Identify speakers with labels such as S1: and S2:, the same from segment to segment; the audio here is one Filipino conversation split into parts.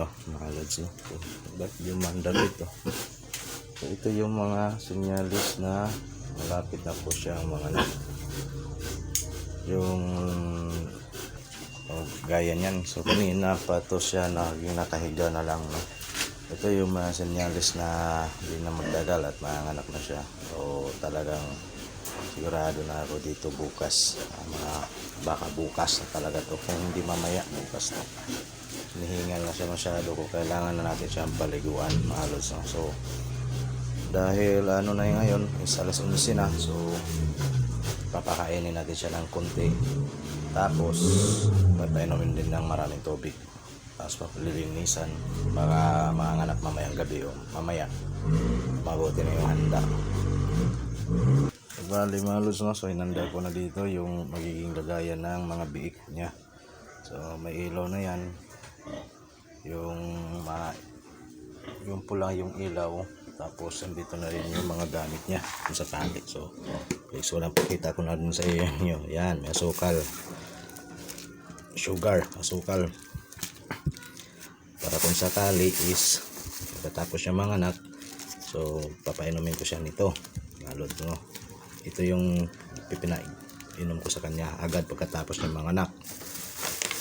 S1: ito mga lods, no? So, ba't yung mandar ito? So ito yung mga senyalis na malapit na po siya mga yung gaya niyan. So kanina pa to siya naging nakahiga na lang, no? Ito yung mga senyalis na hindi na magdagal at manganak na siya. So talagang sigurado na ako dito bukas, mga baka bukas na talaga to, kung hindi mamaya bukas na. Hinihingal na siya masyado, kung kailangan na natin siyang paliguan mga lods, no? So dahil ano na yung ngayon is alas 11 na, so papakainin natin siya ng konti, tapos papainumin din ng maraming tubig, tapos papalilinisan para manganak mamayang gabi o mamaya mabuti na yung handa. Bali mga lods, no? So hinanda ko na dito yung magiging lagayan ng mga biik niya. So may ilaw na yan, yung pulang yung ilaw, tapos nandito na rin yung mga gamit niya sa tali. So lang pakita ko na dun sa inyo. Yan, may asukal, sugar, asukal, para kung sakali is pagkatapos siya manganak, so papainumin ko siya nito mga lods, no? Ito yung pipinainom ko sa kanya agad pagkatapos ng manganak.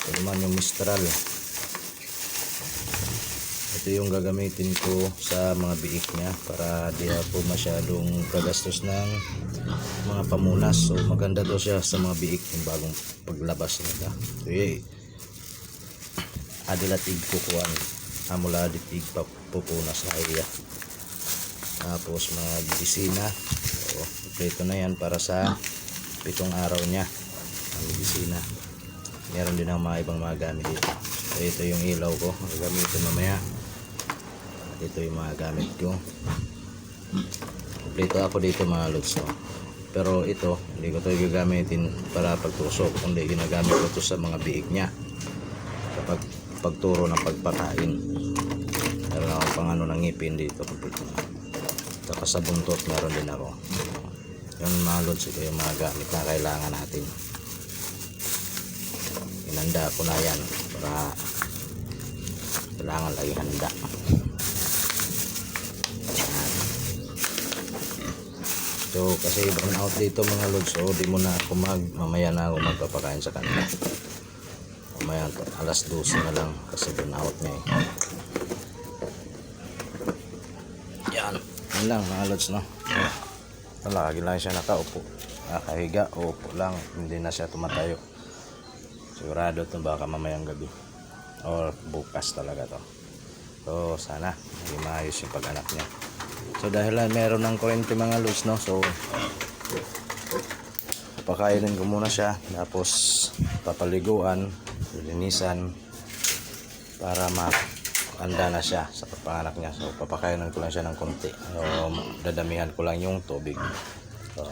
S1: Ito naman yung Mistral. Ito yung gagamitin ko sa mga biik niya para di po masyadong kagastos ng mga pamunas. So maganda daw siya sa mga biik yung bagong paglabas nila. So adilatig kukuan amula ditig pupunas na iya. Tapos mga medisina. So ito na yan para sa 7 araw niya ang medisina. Meron din ang mga ibang mga gamit dito. So ito yung ilaw ko, gagamitin mamaya. At ito yung mga gamit ko. Kompleto ako dito mga lods, no? Pero ito hindi ko ito gagamitin para pagtusok, kundi ginagamit ko ito sa mga biik niya kapag pagturo ng pagpakain. Meron ako pang ano ng ngipin dito, kompleto na. Tapos sa buntot meron din ako. Yung mga lods, ito yung mga gamit na kailangan natin. Inanda ko na yan para kailangan lagi handa. So kasi burn out dito mga lods, so di mo na ako mamaya na ako magpapakain sa kanila. Mamaya alas 12 na lang kasi burn out niya eh. Yan lang mga lods, no? Lagi lang siya nakaupo, nakahiga, upo lang, hindi na siya tumatayo. Sigurado ito baka mamayang gabi or bukas talaga to. So sana maging maayos yung pag-anak niya. So dahil meron ng kurente mga lods, no? So papakainin ko muna siya, tapos papaliguan, lilinisan para anda na siya sa pagpanganak niya. So papakainin ko lang siya ng konti, so dadamihan ko lang yung tubig. So